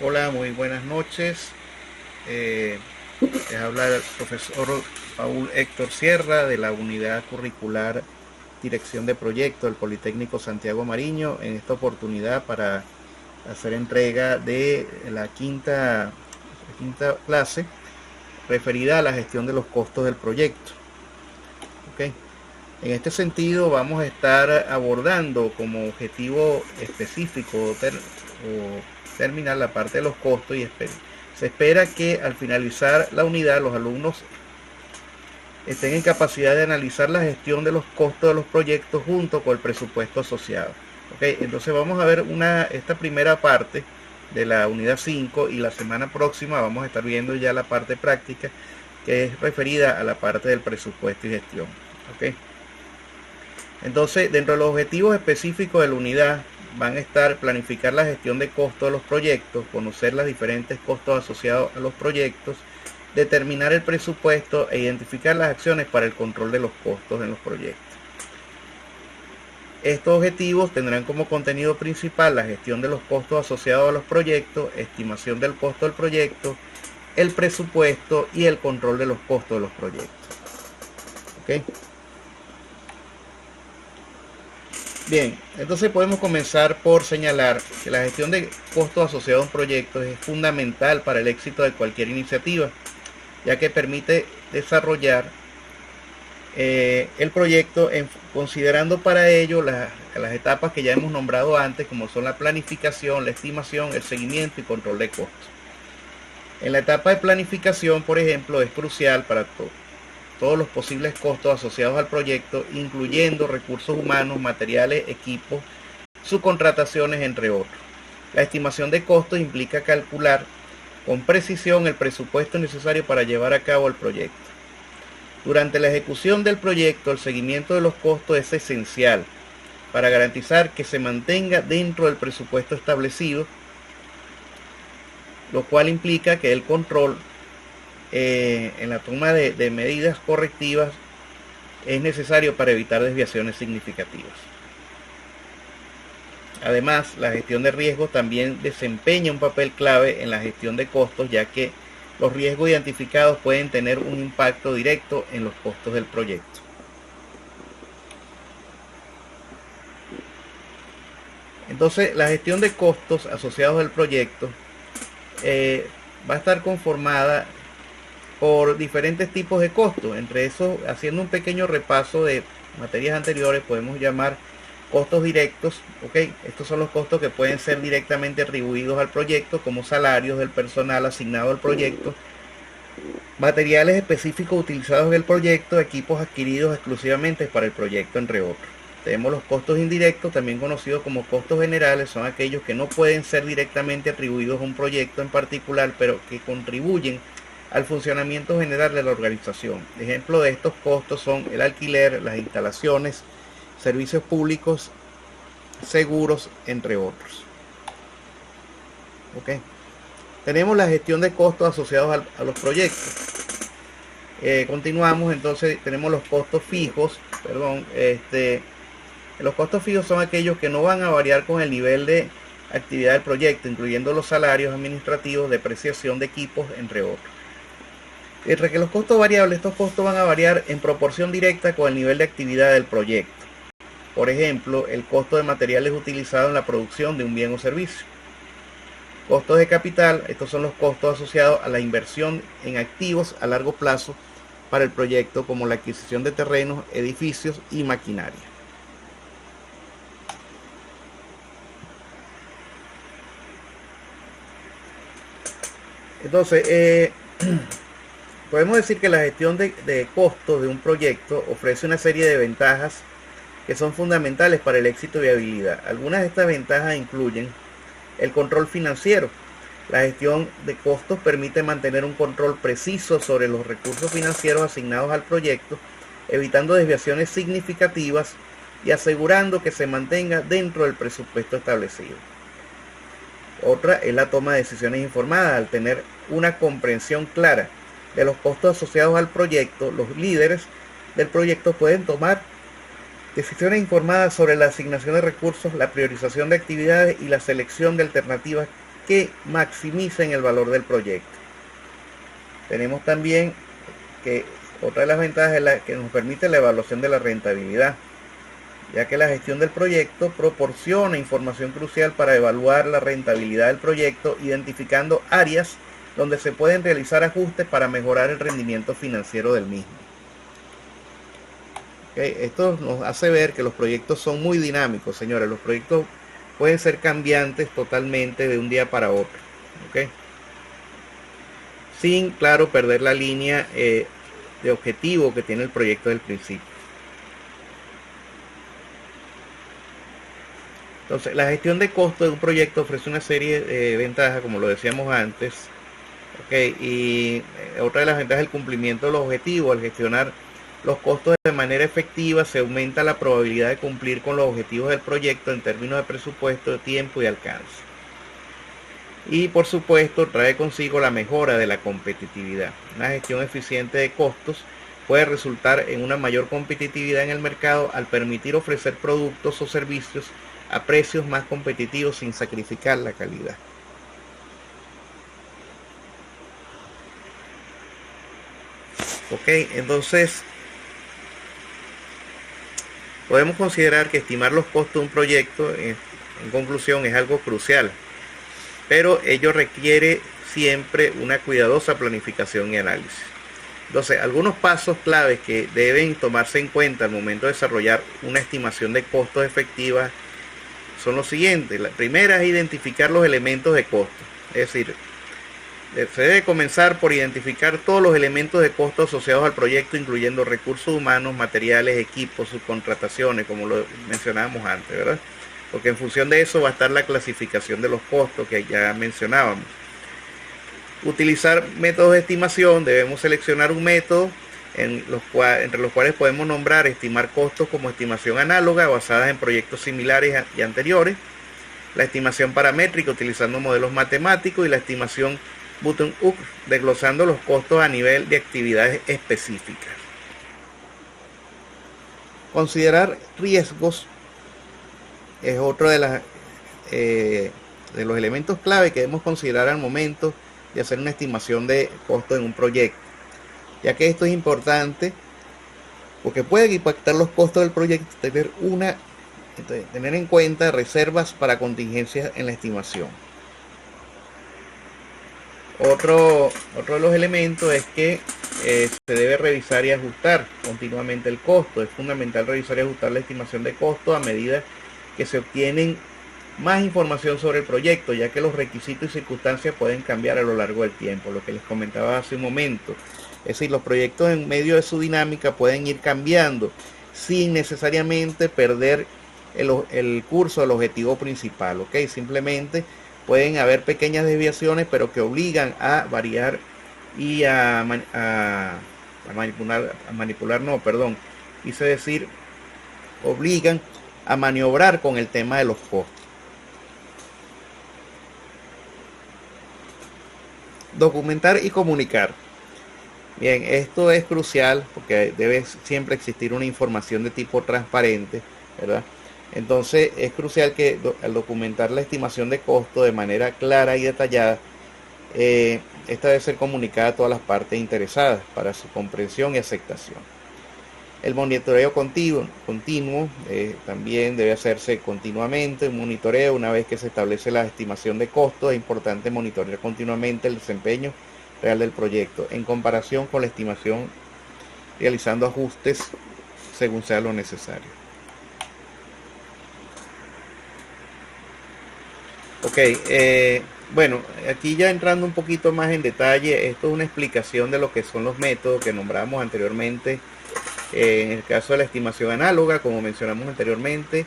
Hola, muy buenas noches. Eh, Les habla el profesor Paul Héctor Sierra de la Unidad Curricular Dirección de Proyecto del Politécnico Santiago Mariño, en esta oportunidad para hacer entrega de la quinta clase referida a la gestión de los costos del proyecto. ¿Okay? En este sentido vamos a estar abordando como objetivo específico o terminar la parte de los costos y se espera que al finalizar la unidad los alumnos estén en capacidad de analizar la gestión de los costos de los proyectos junto con el presupuesto asociado. ¿Okay? Entonces vamos a ver esta primera parte de la unidad 5 y la semana próxima vamos a estar viendo ya la parte práctica que es referida a la parte del presupuesto y gestión. ¿Okay? Entonces, dentro de los objetivos específicos de la unidad van a estar planificar la gestión de costos de los proyectos, conocer los diferentes costos asociados a los proyectos, determinar el presupuesto e identificar las acciones para el control de los costos en los proyectos. Estos objetivos tendrán como contenido principal la gestión de los costos asociados a los proyectos, estimación del costo del proyecto, el presupuesto y el control de los costos de los proyectos. ¿Okay? Bien, entonces podemos comenzar por señalar que la gestión de costos asociados a un proyecto es fundamental para el éxito de cualquier iniciativa, ya que permite desarrollar el proyecto considerando para ello las etapas que ya hemos nombrado antes, como son la planificación, la estimación, el seguimiento y control de costos. En la etapa de planificación, por ejemplo, es crucial para todos los posibles costos asociados al proyecto, incluyendo recursos humanos, materiales, equipos, subcontrataciones, entre otros. La estimación de costos implica calcular con precisión el presupuesto necesario para llevar a cabo el proyecto. Durante la ejecución del proyecto, el seguimiento de los costos es esencial para garantizar que se mantenga dentro del presupuesto establecido, lo cual implica que el control en la toma de medidas correctivas es necesario para evitar desviaciones significativas. Además, la gestión de riesgos también desempeña un papel clave en la gestión de costos, ya que los riesgos identificados pueden tener un impacto directo en los costos del proyecto. Entonces, la gestión de costos asociados al proyecto va a estar conformada por diferentes tipos de costos. Entre esos, haciendo un pequeño repaso de materias anteriores, podemos llamar costos directos. ¿Okay? Estos son los costos que pueden ser directamente atribuidos al proyecto, como salarios del personal asignado al proyecto, materiales específicos utilizados en el proyecto, equipos adquiridos exclusivamente para el proyecto, entre otros. Tenemos los costos indirectos, también conocidos como costos generales, son aquellos que no pueden ser directamente atribuidos a un proyecto en particular, pero que contribuyen al funcionamiento general de la organización. Ejemplo de estos costos son el alquiler, las instalaciones, servicios públicos, seguros, entre otros. ¿Okay? Tenemos la gestión de costos asociados a los proyectos. Continuamos, entonces tenemos los costos fijos. Los costos fijos son aquellos que no van a variar con el nivel de actividad del proyecto, incluyendo los salarios administrativos, depreciación de equipos, entre otros. Mientras que los costos variables, estos costos van a variar en proporción directa con el nivel de actividad del proyecto. Por ejemplo, el costo de materiales utilizados en la producción de un bien o servicio. Costos de capital, estos son los costos asociados a la inversión en activos a largo plazo para el proyecto, como la adquisición de terrenos, edificios y maquinaria. Entonces, podemos decir que la gestión de costos de un proyecto ofrece una serie de ventajas que son fundamentales para el éxito y viabilidad. Algunas de estas ventajas incluyen el control financiero. La gestión de costos permite mantener un control preciso sobre los recursos financieros asignados al proyecto, evitando desviaciones significativas y asegurando que se mantenga dentro del presupuesto establecido. Otra es la toma de decisiones informadas. Al tener una comprensión clara de los costos asociados al proyecto, los líderes del proyecto pueden tomar decisiones informadas sobre la asignación de recursos, la priorización de actividades y la selección de alternativas que maximicen el valor del proyecto. Tenemos también que otra de las ventajas es la que nos permite la evaluación de la rentabilidad, ya que la gestión del proyecto proporciona información crucial para evaluar la rentabilidad del proyecto, identificando áreas donde se pueden realizar ajustes para mejorar el rendimiento financiero del mismo. Esto nos hace ver que los proyectos son muy dinámicos, señores. Los proyectos pueden ser cambiantes totalmente de un día para otro, sin, claro, perder la línea de objetivo que tiene el proyecto del principio. Entonces, la gestión de costos de un proyecto ofrece una serie de ventajas, como lo decíamos antes. Y otra de las ventajas es el cumplimiento de los objetivos. Al gestionar los costos de manera efectiva, se aumenta la probabilidad de cumplir con los objetivos del proyecto en términos de presupuesto, de tiempo y alcance. Y por supuesto, trae consigo la mejora de la competitividad. Una gestión eficiente de costos puede resultar en una mayor competitividad en el mercado al permitir ofrecer productos o servicios a precios más competitivos sin sacrificar la calidad. Entonces podemos considerar que estimar los costos de un proyecto, en conclusión, es algo crucial, pero ello requiere siempre una cuidadosa planificación y análisis. Entonces, algunos pasos claves que deben tomarse en cuenta al momento de desarrollar una estimación de costos efectiva son los siguientes. La primera es identificar los elementos de costo, es decir, se debe comenzar por identificar todos los elementos de costo asociados al proyecto, incluyendo recursos humanos, materiales, equipos, subcontrataciones, como lo mencionábamos antes, ¿verdad? Porque en función de eso va a estar la clasificación de los costos que ya mencionábamos. Utilizar métodos de estimación. Debemos seleccionar un método entre los cuales podemos nombrar estimar costos como estimación análoga basada en proyectos similares y anteriores, la estimación paramétrica utilizando modelos matemáticos y la estimación bottom-up desglosando los costos a nivel de actividades específicas. Considerar riesgos es otro de los elementos clave que debemos considerar al momento de hacer una estimación de costo en un proyecto, ya que esto es importante porque puede impactar los costos del proyecto, tener en cuenta reservas para contingencias en la estimación. Otro de los elementos es que se debe revisar y ajustar continuamente el costo. Es fundamental revisar y ajustar la estimación de costo a medida que se obtienen más información sobre el proyecto, ya que los requisitos y circunstancias pueden cambiar a lo largo del tiempo, lo que les comentaba hace un momento. Es decir, los proyectos en medio de su dinámica pueden ir cambiando sin necesariamente perder el curso del objetivo principal, simplemente pueden haber pequeñas desviaciones, pero que obligan a variar y obligan a maniobrar con el tema de los costos. Documentar y comunicar. Bien, esto es crucial porque debe siempre existir una información de tipo transparente, ¿verdad? Entonces es crucial que al documentar la estimación de costo de manera clara y detallada, esta debe ser comunicada a todas las partes interesadas para su comprensión y aceptación. El monitoreo continuo también debe hacerse continuamente. Un monitoreo, una vez que se establece la estimación de costo, es importante monitorear continuamente el desempeño real del proyecto en comparación con la estimación, realizando ajustes según sea lo necesario. Bueno, aquí ya entrando un poquito más en detalle, esto es una explicación de lo que son los métodos que nombramos anteriormente. En el caso de la estimación análoga, como mencionamos anteriormente,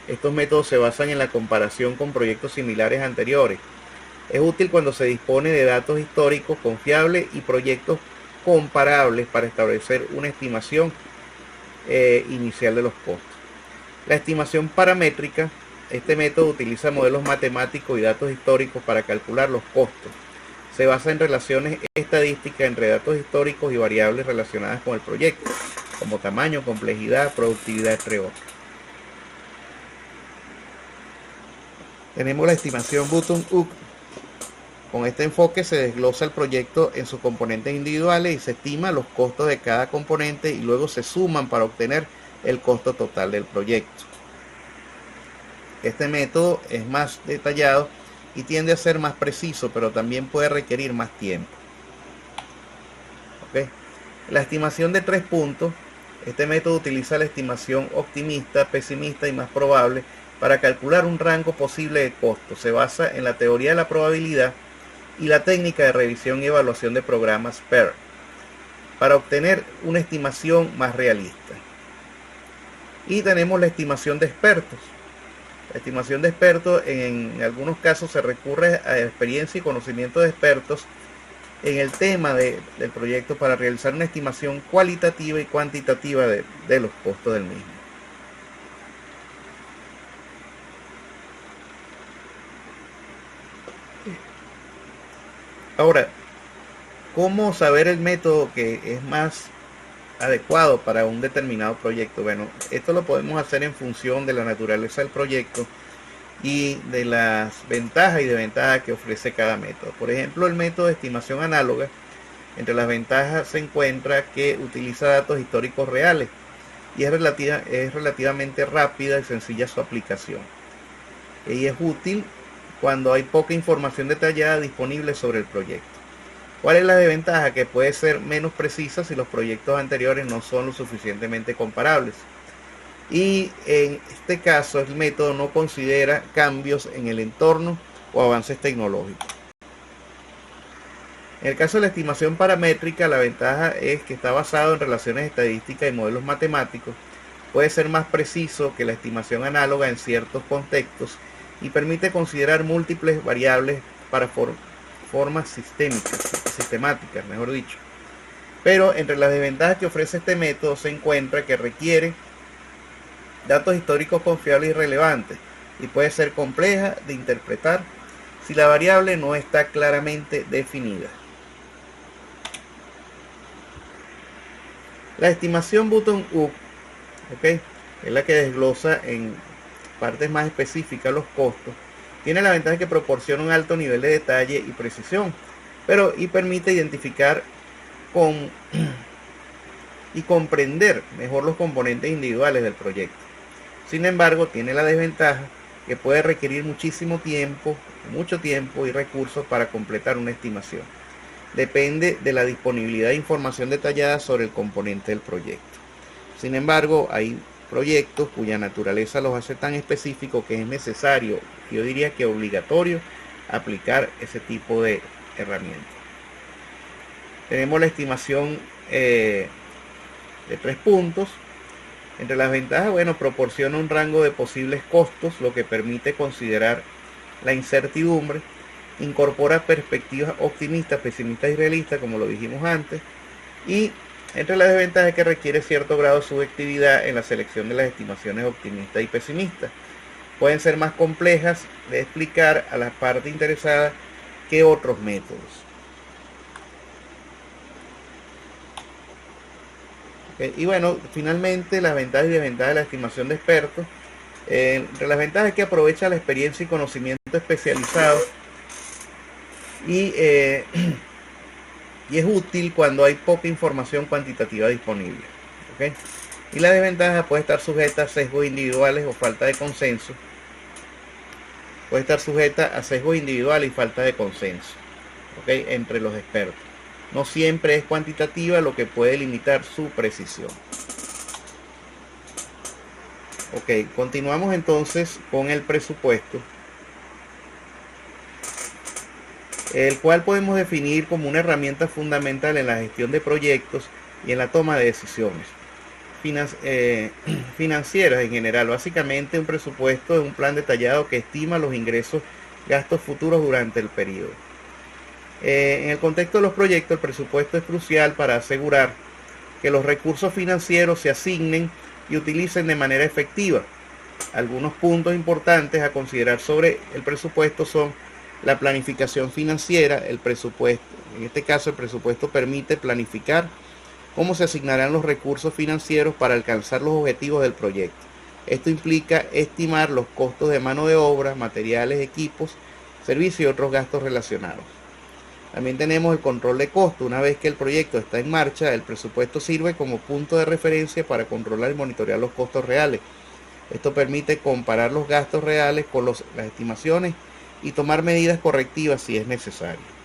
estos métodos se basan en la comparación con proyectos similares anteriores. Es útil cuando se dispone de datos históricos confiables y proyectos comparables para establecer una estimación inicial de los costos. La estimación paramétrica. Este método utiliza modelos matemáticos y datos históricos para calcular los costos. Se basa en relaciones estadísticas entre datos históricos y variables relacionadas con el proyecto, como tamaño, complejidad, productividad, entre otros. Tenemos la estimación bottom-up, Con este enfoque se desglosa el proyecto en sus componentes individuales y se estima los costos de cada componente y luego se suman para obtener el costo total del proyecto. Este método es más detallado y tiende a ser más preciso, pero también puede requerir más tiempo. ¿Okay? La estimación de 3 puntos. Este método utiliza la estimación optimista, pesimista y más probable para calcular un rango posible de costos. Se basa en la teoría de la probabilidad y la técnica de revisión y evaluación de programas PER para obtener una estimación más realista. Y tenemos la estimación de expertos. La estimación de expertos, en algunos casos se recurre a experiencia y conocimiento de expertos en el tema del proyecto para realizar una estimación cualitativa y cuantitativa de los costos del mismo. Ahora, ¿cómo saber el método que es más adecuado para un determinado proyecto? Bueno, esto lo podemos hacer en función de la naturaleza del proyecto y de las ventajas y desventajas que ofrece cada método. Por ejemplo, el método de estimación análoga, entre las ventajas se encuentra que utiliza datos históricos reales y es relativamente rápida y sencilla su aplicación. Y es útil cuando hay poca información detallada disponible sobre el proyecto. ¿Cuál es la desventaja? Que puede ser menos precisa si los proyectos anteriores no son lo suficientemente comparables. Y en este caso el método no considera cambios en el entorno o avances tecnológicos. En el caso de la estimación paramétrica, la ventaja es que está basado en relaciones estadísticas y modelos matemáticos. Puede ser más preciso que la estimación análoga en ciertos contextos y permite considerar múltiples variables para formas sistemáticas, mejor dicho. Pero entre las desventajas que ofrece este método se encuentra que requiere datos históricos confiables y relevantes y puede ser compleja de interpretar si la variable no está claramente definida. La estimación bottom-up, es la que desglosa en partes más específicas los costos. Tiene la ventaja que proporciona un alto nivel de detalle y precisión, y permite identificar y comprender mejor los componentes individuales del proyecto. Sin embargo, tiene la desventaja que puede requerir mucho tiempo y recursos para completar una estimación. Depende de la disponibilidad de información detallada sobre el componente del proyecto. Sin embargo, hay proyectos cuya naturaleza los hace tan específicos que es necesario, yo diría que obligatorio, aplicar ese tipo de herramientas. Tenemos la estimación de 3 puntos. Entre las ventajas, proporciona un rango de posibles costos, lo que permite considerar la incertidumbre, incorpora perspectivas optimistas, pesimistas y realistas, como lo dijimos antes, y entre las desventajas es que requiere cierto grado de subjetividad en la selección de las estimaciones optimistas y pesimistas. Pueden ser más complejas de explicar a las partes interesadas que otros métodos. Y finalmente las ventajas y desventajas de la estimación de expertos. Entre las ventajas es que aprovecha la experiencia y conocimiento especializado y es útil cuando hay poca información cuantitativa disponible. Y la desventaja puede estar sujeta a sesgos individuales o falta de consenso. Y falta de consenso entre los expertos. No siempre es cuantitativa, lo que puede limitar su precisión. Continuamos entonces con el presupuesto, el cual podemos definir como una herramienta fundamental en la gestión de proyectos y en la toma de decisiones financieras en general. Básicamente, un presupuesto es un plan detallado que estima los ingresos, gastos futuros durante el periodo. En el contexto de los proyectos, el presupuesto es crucial para asegurar que los recursos financieros se asignen y utilicen de manera efectiva. Algunos puntos importantes a considerar sobre el presupuesto son la planificación financiera. En este caso, el presupuesto permite planificar cómo se asignarán los recursos financieros para alcanzar los objetivos del proyecto. Esto implica estimar los costos de mano de obra, materiales, equipos, servicios y otros gastos relacionados. También tenemos el control de costo. Una vez que el proyecto está en marcha, el presupuesto sirve como punto de referencia para controlar y monitorear los costos reales. Esto permite comparar los gastos reales con las estimaciones y tomar medidas correctivas si es necesario.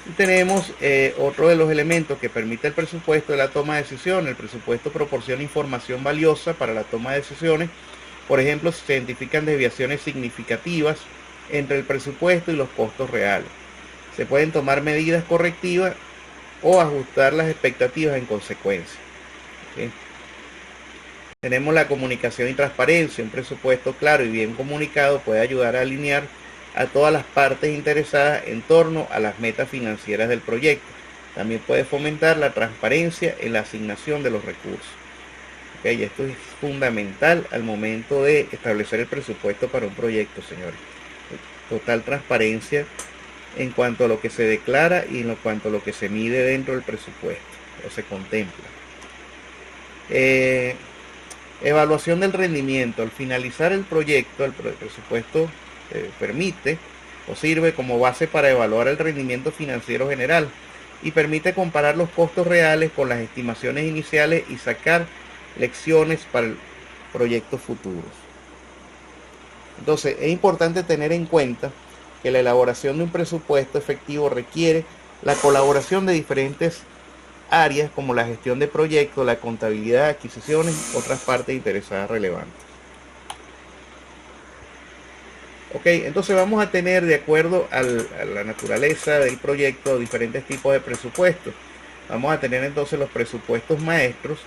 Y tenemos otro de los elementos que permite el presupuesto de la toma de decisiones. El presupuesto proporciona información valiosa para la toma de decisiones. Por ejemplo, si se identifican desviaciones significativas entre el presupuesto y los costos reales. Se pueden tomar medidas correctivas o ajustar las expectativas en consecuencia. ¿Okay? Tenemos la comunicación y transparencia. Un presupuesto claro y bien comunicado puede ayudar a alinear a todas las partes interesadas en torno a las metas financieras del proyecto. También puede fomentar la transparencia en la asignación de los recursos. ¿Okay? Y esto es fundamental al momento de establecer el presupuesto para un proyecto, señores. Total transparencia en cuanto a lo que se declara y en cuanto a lo que se mide dentro del presupuesto o se contempla. Evaluación del rendimiento. Al finalizar el proyecto, el presupuesto permite o sirve como base para evaluar el rendimiento financiero general y permite comparar los costos reales con las estimaciones iniciales y sacar lecciones para proyectos futuros. Entonces, es importante tener en cuenta que la elaboración de un presupuesto efectivo requiere la colaboración de diferentes áreas como la gestión de proyectos, la contabilidad, adquisiciones y otras partes interesadas relevantes. Ok, entonces vamos a tener, de acuerdo a la naturaleza del proyecto, diferentes tipos de presupuestos. Vamos a tener entonces los presupuestos maestros,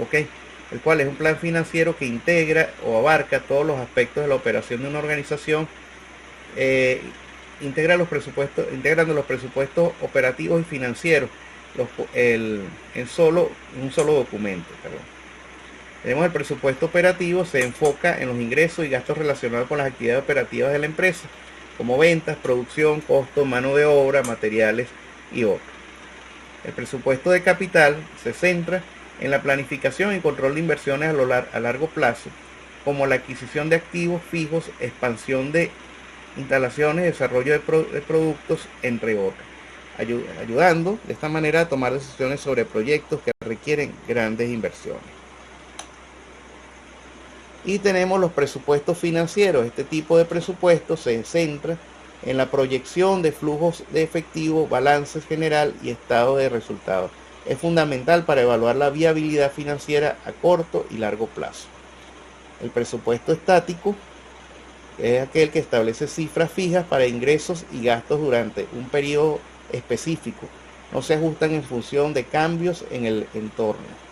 ok, el cual es un plan financiero que integra o abarca todos los aspectos de la operación de una organización, integrando los presupuestos operativos y financieros en un solo documento. Tenemos el presupuesto operativo, se enfoca en los ingresos y gastos relacionados con las actividades operativas de la empresa, como ventas, producción, costo, mano de obra, materiales y otros. El presupuesto de capital se centra en la planificación y control de inversiones a largo plazo, como la adquisición de activos fijos, expansión de instalaciones, desarrollo de productos, entre otros, ayudando de esta manera a tomar decisiones sobre proyectos que requieren grandes inversiones. Y tenemos los presupuestos financieros. Este tipo de presupuesto se centra en la proyección de flujos de efectivo, balance general y estado de resultados. Es fundamental para evaluar la viabilidad financiera a corto y largo plazo. El presupuesto estático es aquel que establece cifras fijas para ingresos y gastos durante un periodo específico. No se ajustan en función de cambios en el entorno.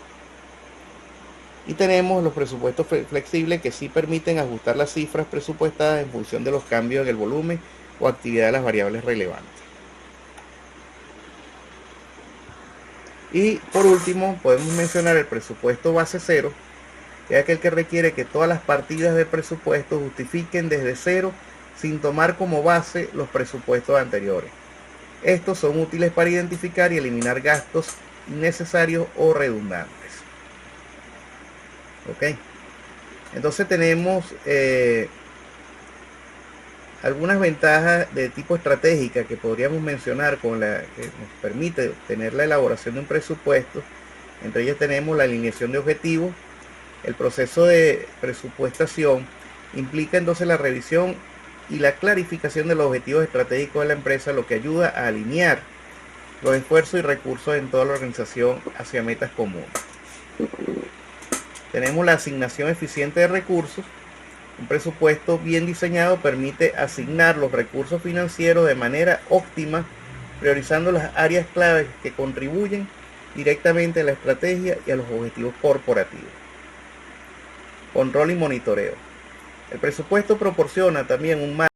Y tenemos los presupuestos flexibles que sí permiten ajustar las cifras presupuestadas en función de los cambios en el volumen o actividad de las variables relevantes. Y por último podemos mencionar el presupuesto base cero, que es aquel que requiere que todas las partidas del presupuesto justifiquen desde cero sin tomar como base los presupuestos anteriores. Estos son útiles para identificar y eliminar gastos innecesarios o redundantes. Ok, entonces tenemos algunas ventajas de tipo estratégica que podríamos mencionar con la que nos permite tener la elaboración de un presupuesto. Entre ellas tenemos la alineación de objetivos. El proceso de presupuestación implica entonces la revisión y la clarificación de los objetivos estratégicos de la empresa, lo que ayuda a alinear los esfuerzos y recursos en toda la organización hacia metas comunes. Tenemos la asignación eficiente de recursos. Un presupuesto bien diseñado permite asignar los recursos financieros de manera óptima, priorizando las áreas claves que contribuyen directamente a la estrategia y a los objetivos corporativos. Control y monitoreo. El presupuesto proporciona también un marco